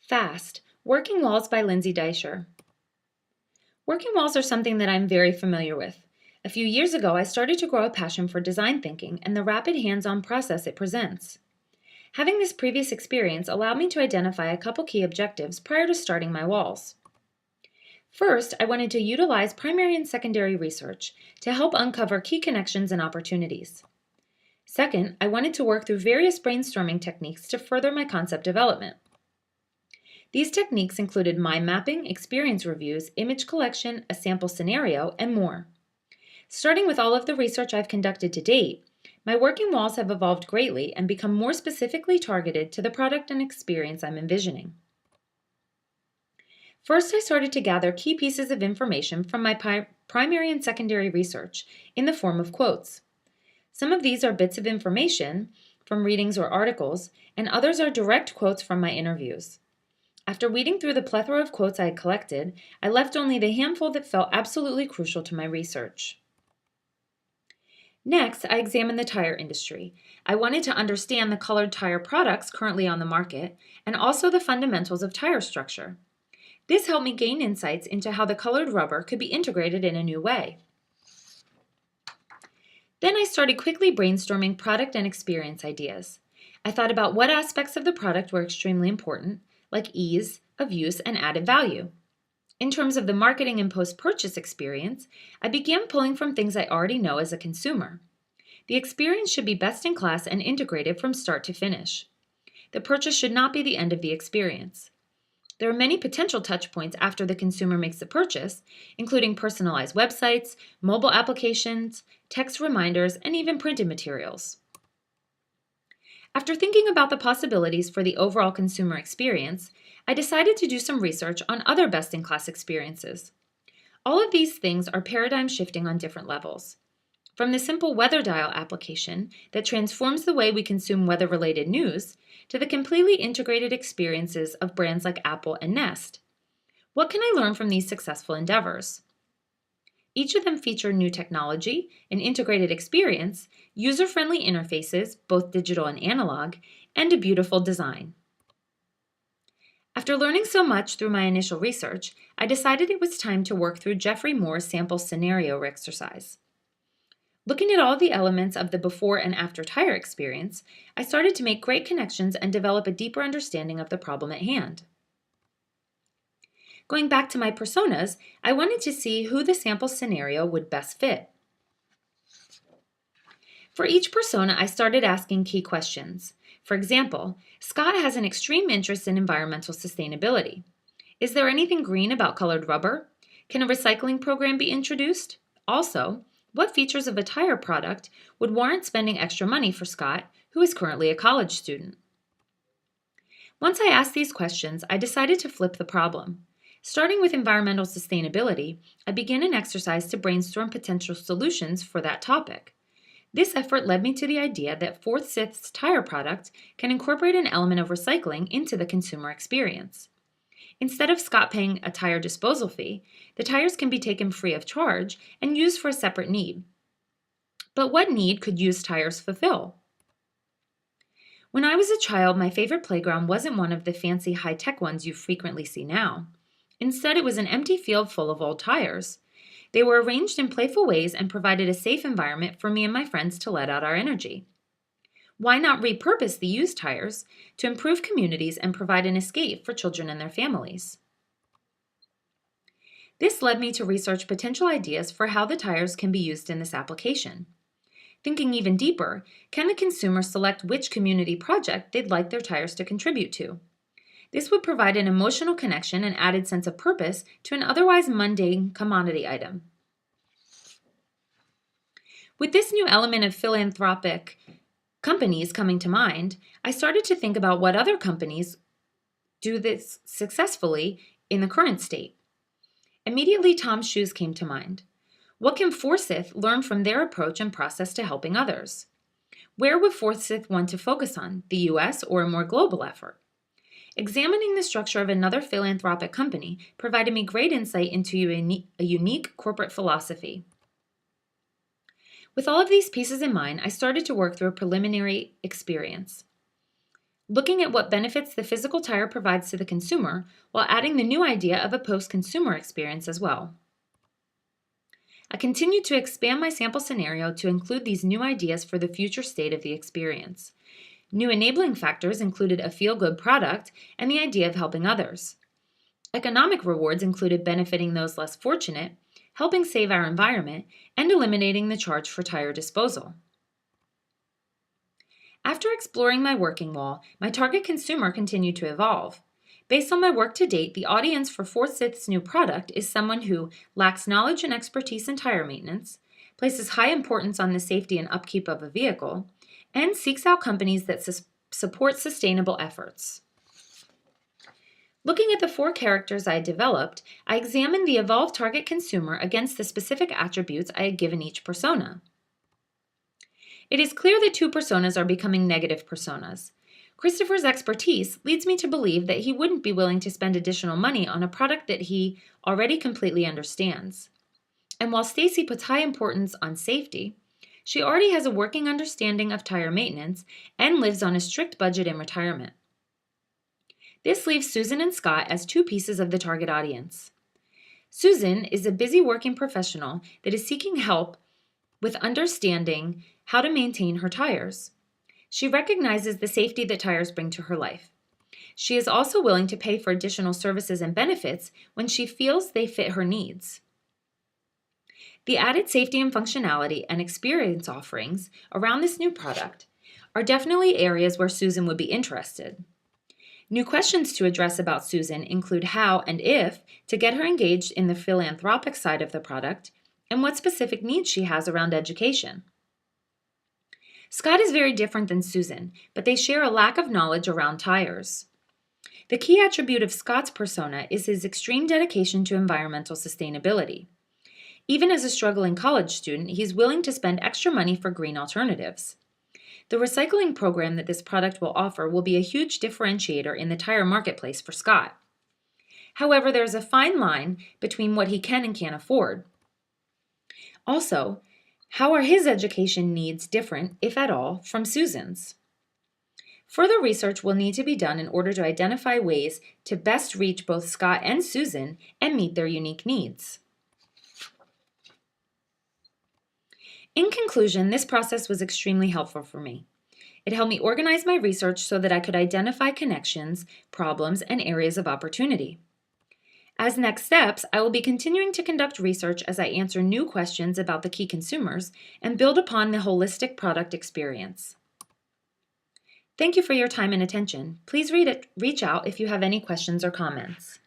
Fast, Working Walls by Lindsay Deisher. Working walls are something that I'm very familiar with. A few years ago, I started to grow a passion for design thinking and the rapid hands-on process it presents. Having this previous experience allowed me to identify a couple key objectives prior to starting my walls. First, I wanted to utilize primary and secondary research to help uncover key connections and opportunities. Second, I wanted to work through various brainstorming techniques to further my concept development. These techniques included mind mapping, experience reviews, image collection, a sample scenario, and more. Starting with all of the research I've conducted to date, my working walls have evolved greatly and become more specifically targeted to the product and experience I'm envisioning. First, I started to gather key pieces of information from my primary and secondary research in the form of quotes. Some of these are bits of information from readings or articles, and others are direct quotes from my interviews. After weeding through the plethora of quotes I had collected, I left only the handful that felt absolutely crucial to my research. Next, I examined the tire industry. I wanted to understand the colored tire products currently on the market and also the fundamentals of tire structure. This helped me gain insights into how the colored rubber could be integrated in a new way. Then I started quickly brainstorming product and experience ideas. I thought about what aspects of the product were extremely important, like ease of use and added value. In terms of the marketing and post-purchase experience, I began pulling from things I already know as a consumer. The experience should be best in class and integrated from start to finish. The purchase should not be the end of the experience. There are many potential touch points after the consumer makes the purchase, including personalized websites, mobile applications, text reminders, and even printed materials. After thinking about the possibilities for the overall consumer experience, I decided to do some research on other best-in-class experiences. All of these things are paradigm shifting on different levels. From the simple weather dial application that transforms the way we consume weather-related news, to the completely integrated experiences of brands like Apple and Nest. What can I learn from these successful endeavors? Each of them feature new technology, an integrated experience, user-friendly interfaces, both digital and analog, and a beautiful design. After learning so much through my initial research, I decided it was time to work through Geoffrey Moore's sample scenario exercise. Looking at all the elements of the before and after tire experience, I started to make great connections and develop a deeper understanding of the problem at hand. Going back to my personas, I wanted to see who the sample scenario would best fit. For each persona, I started asking key questions. For example, Scott has an extreme interest in environmental sustainability. Is there anything green about colored rubber? Can a recycling program be introduced? Also, what features of a tire product would warrant spending extra money for Scott, who is currently a college student? Once I asked these questions, I decided to flip the problem. Starting with environmental sustainability, I began an exercise to brainstorm potential solutions for that topic. This effort led me to the idea that Forsyth's tire product can incorporate an element of recycling into the consumer experience. Instead of Scott paying a tire disposal fee, the tires can be taken free of charge and used for a separate need. But what need could used tires fulfill? When I was a child, my favorite playground wasn't one of the fancy high-tech ones you frequently see now. Instead, it was an empty field full of old tires. They were arranged in playful ways and provided a safe environment for me and my friends to let out our energy. Why not repurpose the used tires to improve communities and provide an escape for children and their families? This led me to research potential ideas for how the tires can be used in this application. Thinking even deeper, can the consumer select which community project they'd like their tires to contribute to? This would provide an emotional connection and added sense of purpose to an otherwise mundane commodity item. With this new element of philanthropic companies coming to mind, I started to think about what other companies do this successfully in the current state. Immediately, Tom's Shoes came to mind. What can Forsyth learn from their approach and process to helping others? Where would Forsyth want to focus on, the US or a more global effort? Examining the structure of another philanthropic company provided me great insight into a unique corporate philosophy. With all of these pieces in mind, I started to work through a preliminary experience. looking at what benefits the physical tire provides to the consumer while adding the new idea of a post-consumer experience as well. I continued to expand my sample scenario to include these new ideas for the future state of the experience. New enabling factors included a feel-good product and the idea of helping others. Economic rewards included benefiting those less fortunate, helping save our environment, and eliminating the charge for tire disposal. After exploring my working wall, my target consumer continued to evolve. Based on my work to date, the audience for Forsyth's new product is someone who lacks knowledge and expertise in tire maintenance, places high importance on the safety and upkeep of a vehicle, and seeks out companies that support sustainable efforts. Looking at the 4 characters I had developed, I examined the evolved target consumer against the specific attributes I had given each persona. It is clear that 2 personas are becoming negative personas. Christopher's expertise leads me to believe that he wouldn't be willing to spend additional money on a product that he already completely understands. And while Stacy puts high importance on safety, she already has a working understanding of tire maintenance and lives on a strict budget in retirement. This leaves Susan and Scott as 2 pieces of the target audience. Susan is a busy working professional that is seeking help with understanding how to maintain her tires. She recognizes the safety that tires bring to her life. She is also willing to pay for additional services and benefits when she feels they fit her needs. The added safety and functionality and experience offerings around this new product are definitely areas where Susan would be interested. New questions to address about Susan include how and if to get her engaged in the philanthropic side of the product and what specific needs she has around education. Scott is very different than Susan, but they share a lack of knowledge around tires. The key attribute of Scott's persona is his extreme dedication to environmental sustainability. Even as a struggling college student, he's willing to spend extra money for green alternatives. The recycling program that this product will offer will be a huge differentiator in the tire marketplace for Scott. However, there's a fine line between what he can and can't afford. Also, how are his education needs different, if at all, from Susan's? Further research will need to be done in order to identify ways to best reach both Scott and Susan and meet their unique needs. In conclusion, this process was extremely helpful for me. It helped me organize my research so that I could identify connections, problems, and areas of opportunity. As next steps, I will be continuing to conduct research as I answer new questions about the key consumers and build upon the holistic product experience. Thank you for your time and attention. Please reach out if you have any questions or comments.